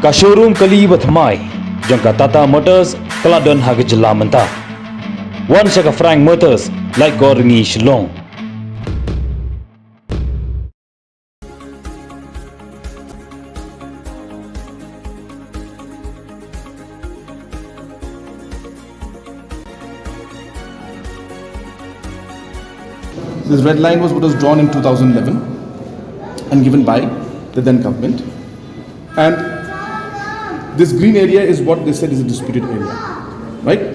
Ka showroom kali bathmai jangka Tata Motors Kaladan haga jylla menta. One shaka Frank Motors like Goringi Shillong. This red line was what was drawn in 2011 and given by the then government. And this green area is what they said is a disputed area, right?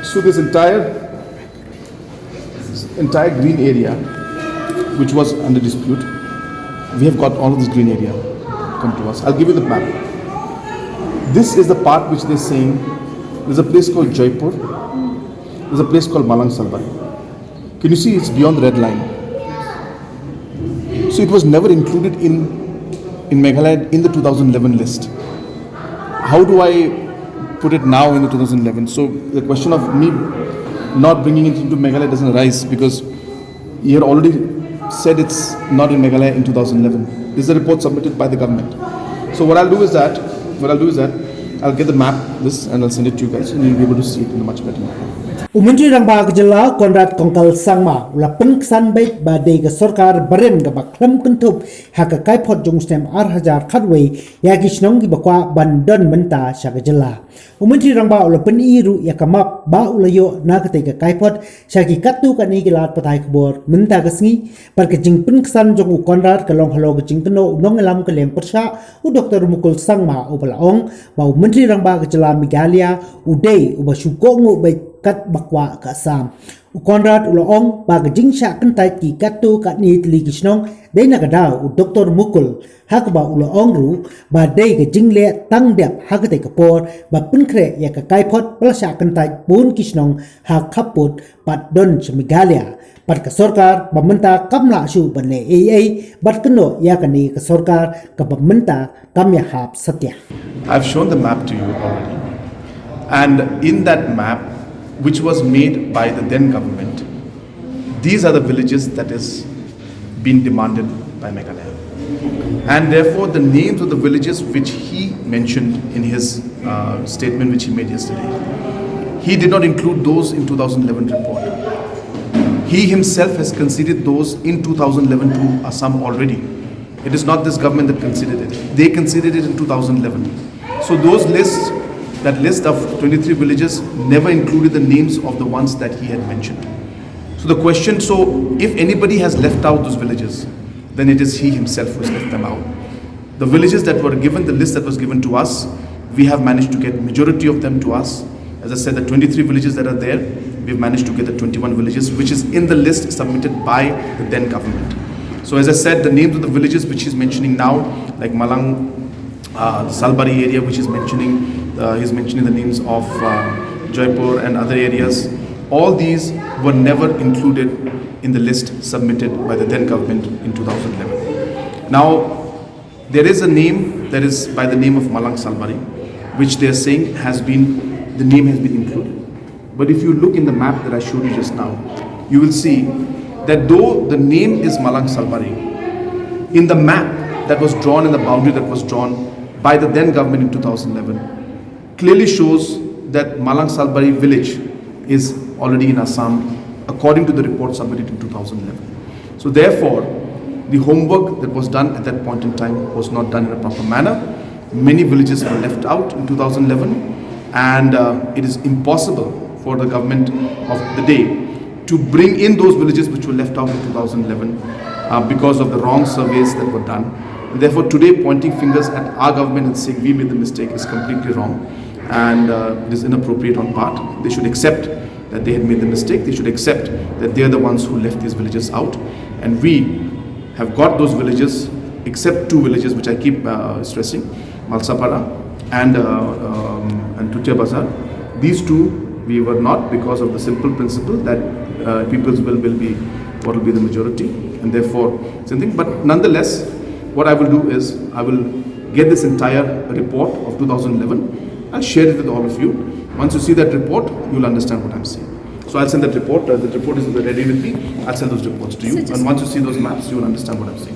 So this entire green area, which was under dispute, we have got all of this green area come to us. I'll give you the map. This is the part which they're saying there's a place called Jaipur, there's a place called Malang Salbari. Can you see it's beyond the red line? So it was never included in Meghalaya in the 2011 list. How do I put it now in the 2011? So the question of me not bringing it into Meghalaya doesn't arise because you had already said it's not in Meghalaya in 2011. This is a report submitted by the government. So what I'll do is that I'll get the map, this, and I'll send it to you guys, and you'll be able to see it in a much better manner. Umentri rangba ke jylla Conrad kongkal sangma ula pengkesan baik badai ke sorkar beren ke baklam kentup haka kaiphot jong stem ar-hajar khadway yaki shnong ki bakwa bandon menta sya ke jylla. Umentri rangba ula peniru ya kamap ba ula yo na ke ke kaiphot sya ki katu ka ni kilat patai Khubor menta ke sngi par ke jing pengkesan jong u Conrad ke long halo ke jing keno nong elam ke leng persya u Dr. Mukul sangma u balaong ba umentri rangba ke jylla Meghalaya udai u basyukongu baik kat bakwa ka sam u Conrad uloong ba gajing sha kyntait ki katu kat ni tli ki shnong dei na kada u Dr. Mukul hak ba uloong ru ba dei gajing le tang dep hak te kapor ba pinkre ya ka kaiphot plasha kyntait pun ki shnong ha khaput pat don Meghalaya pat ka sorkar ba menta kamla shu ban le ai bat kno ya ka ni ka sorkar ka ba menta kam ya hap satya. I've shown the map to you already, and in that map, which was made by the then government, these are the villages that is being demanded by Meghalaya. And therefore the names of the villages which he mentioned in his statement which he made yesterday, he did not include those in 2011 report. He himself has conceded those in 2011 to Assam already. It is not this government that conceded it. They conceded it in 2011. So those lists, that list of 23 villages never included the names of the ones that he had mentioned. So the question, so if anybody has left out those villages, then it is he himself who has left them out. The villages that were given, the list that was given to us, we have managed to get majority of them to us. As I said, the 23 villages that are there, we've managed to get the 21 villages, which is in the list submitted by the then government. So as I said, the names of the villages which he's mentioning now, like Malang, the Salbari area which he's mentioning the names of Jaipur and other areas. All these were never included in the list submitted by the then government in 2011. Now, there is a name that is by the name of Malang Salbari, which they are saying the name has been included. But if you look in the map that I showed you just now, you will see that though the name is Malang Salbari, in the map that was drawn, in the boundary that was drawn by the then government in 2011, clearly shows that Malang Salbari village is already in Assam according to the report submitted in 2011. So therefore, the homework that was done at that point in time was not done in a proper manner. Many villages were left out in 2011, and it is impossible for the government of the day to bring in those villages which were left out in 2011 because of the wrong surveys that were done. And therefore today pointing fingers at our government and saying we made the mistake is completely wrong, and it is inappropriate on part. They should accept that they had made the mistake. They should accept that they are the ones who left these villages out, and we have got those villages except two villages which I keep stressing, Malsapara and Tutia Bazar. These two we were not, because of the simple principle that people's will be what will be the majority, and therefore same thing. But nonetheless, what I will do is I will get this entire report of 2011. I'll share it with all of you. Once you see that report, you'll understand what I'm saying. So I'll send that report. The report is ready with me. I'll send those reports to you. And once you see those maps, you will understand what I'm saying.